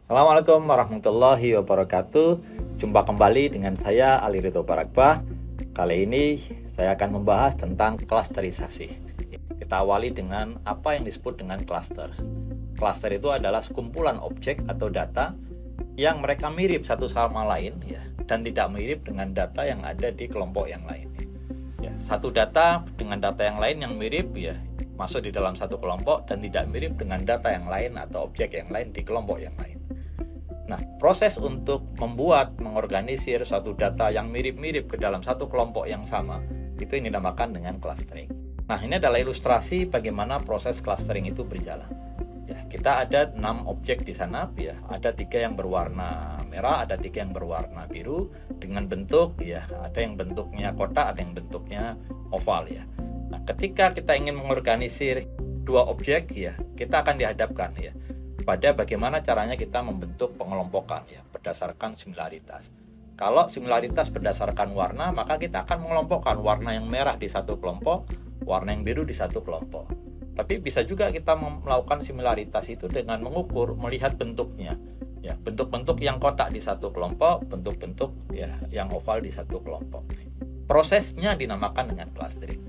Assalamualaikum warahmatullahi wabarakatuh. Jumpa kembali dengan saya Ali Ridho Barakbah. Kali ini saya akan membahas tentang klasterisasi. Kita awali dengan apa yang disebut dengan klaster. Klaster itu adalah sekumpulan objek atau data yang mereka mirip satu sama lain ya, dan tidak mirip dengan data yang ada di kelompok yang lain. Ya, satu data dengan data yang lain yang mirip ya masuk di dalam satu kelompok dan tidak mirip dengan data yang lain atau objek yang lain di kelompok yang lain. Nah, proses untuk mengorganisir suatu data yang mirip-mirip ke dalam satu kelompok yang sama, itu yang dinamakan dengan clustering. Nah, ini adalah ilustrasi bagaimana proses clustering itu berjalan. Ya, kita ada 6 objek di sana, ya, ada 3 yang berwarna merah, ada 3 yang berwarna biru, dengan bentuk, ya, ada yang bentuknya kotak, ada yang bentuknya oval, ya. Nah, ketika kita ingin mengorganisir 2 objek, ya, kita akan dihadapkan, ya, pada bagaimana caranya kita membentuk pengelompokan ya berdasarkan similaritas. Kalau similaritas berdasarkan warna, maka kita akan mengelompokkan warna yang merah di satu kelompok, warna yang biru di satu kelompok. Tapi bisa juga kita melakukan similaritas itu dengan mengukur, melihat bentuknya. Ya, bentuk-bentuk yang kotak di satu kelompok, bentuk-bentuk ya yang oval di satu kelompok. Prosesnya dinamakan dengan clustering.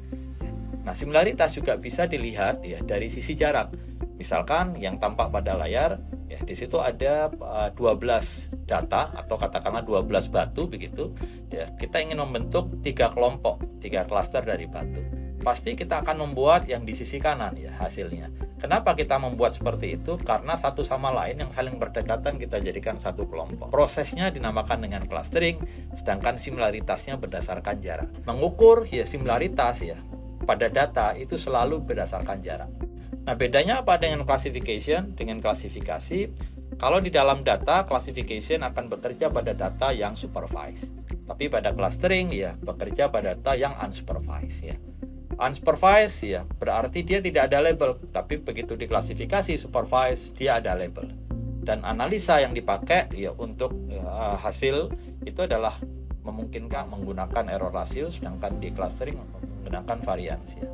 Nah, similaritas juga bisa dilihat ya dari sisi jarak. Misalkan yang tampak pada layar, ya di situ ada 12 data atau katakanlah 12 batu begitu. Ya, kita ingin membentuk 3 kelompok, 3 klaster dari batu. Pasti kita akan membuat yang di sisi kanan ya hasilnya. Kenapa kita membuat seperti itu? Karena satu sama lain yang saling berdekatan kita jadikan satu kelompok. Prosesnya dinamakan dengan clustering, sedangkan similaritasnya berdasarkan jarak. Mengukur ya similaritas ya pada data itu selalu berdasarkan jarak. Nah, bedanya apa dengan classification? Dengan klasifikasi, kalau di dalam data, classification akan bekerja pada data yang supervised. Tapi pada clustering, ya, bekerja pada data yang unsupervised, ya. Unsupervised, ya, berarti dia tidak ada label. Tapi begitu diklasifikasi supervised, dia ada label. Dan analisa yang dipakai, ya, untuk hasil itu adalah memungkinkan menggunakan error ratio, sedangkan di clustering menggunakan variance, ya.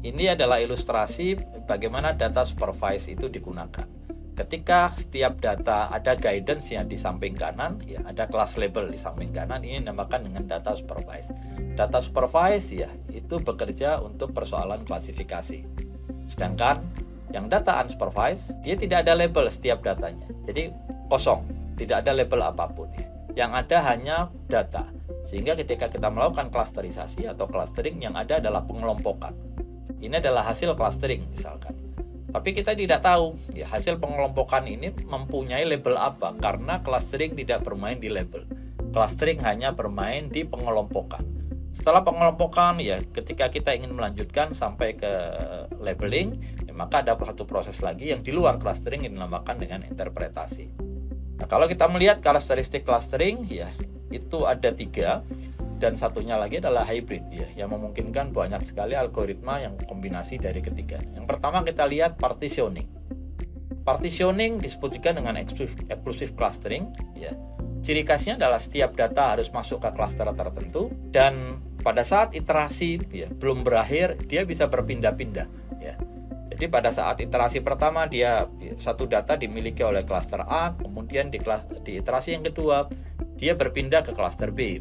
Ini adalah ilustrasi bagaimana data supervised itu digunakan. Ketika setiap data ada guidance yang di samping kanan, ya ada class label di samping kanan, ini dinamakan dengan data supervised. Data supervised ya itu bekerja untuk persoalan klasifikasi. Sedangkan yang data unsupervised, dia tidak ada label setiap datanya. Jadi kosong, tidak ada label apapun ya. Yang ada hanya data. Sehingga ketika kita melakukan klasterisasi atau clustering, yang ada adalah pengelompokan. Ini adalah hasil clustering misalkan. Tapi kita tidak tahu ya hasil pengelompokan ini mempunyai label apa, karena clustering tidak bermain di label. Clustering hanya bermain di pengelompokan. Setelah pengelompokan ya ketika kita ingin melanjutkan sampai ke labeling, ya, maka ada satu proses lagi yang di luar clustering yang dinamakan dengan interpretasi. Nah, kalau kita melihat karakteristik clustering ya itu ada 3. Dan satunya lagi adalah hybrid ya, yang memungkinkan banyak sekali algoritma yang kombinasi dari ketiga. Yang pertama kita lihat partitioning. Partitioning disebut juga dengan exclusive clustering ya. Ciri khasnya adalah setiap data harus masuk ke klaster tertentu, dan pada saat iterasi ya belum berakhir dia bisa berpindah-pindah ya. Jadi pada saat iterasi pertama dia satu data dimiliki oleh klaster A, kemudian di iterasi yang kedua dia berpindah ke klaster B.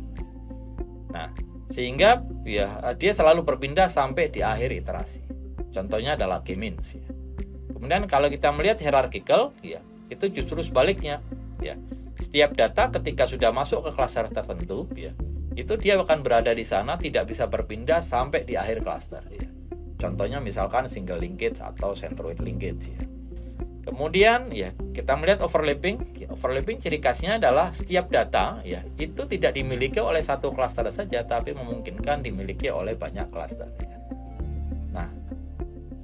Nah, sehingga ya dia selalu berpindah sampai di akhir iterasi. Contohnya adalah k-means ya. Kemudian kalau kita melihat hierarchical ya, itu justru sebaliknya ya. Setiap data ketika sudah masuk ke klaster tertentu ya, itu dia akan berada di sana, tidak bisa berpindah sampai di akhir klaster ya. Contohnya misalkan single linkage atau centroid linkage ya. Kemudian ya kita melihat overlapping. Overlapping ciri khasnya adalah setiap data ya itu tidak dimiliki oleh satu klaster saja, tapi memungkinkan dimiliki oleh banyak klaster. Nah,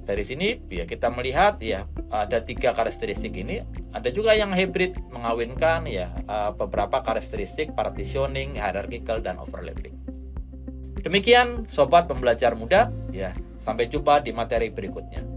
dari sini ya kita melihat ya ada 3 karakteristik ini. Ada juga yang hybrid, mengawinkan ya beberapa karakteristik partitioning, hierarchical, dan overlapping. Demikian sobat pembelajar muda ya. Sampai jumpa di materi berikutnya.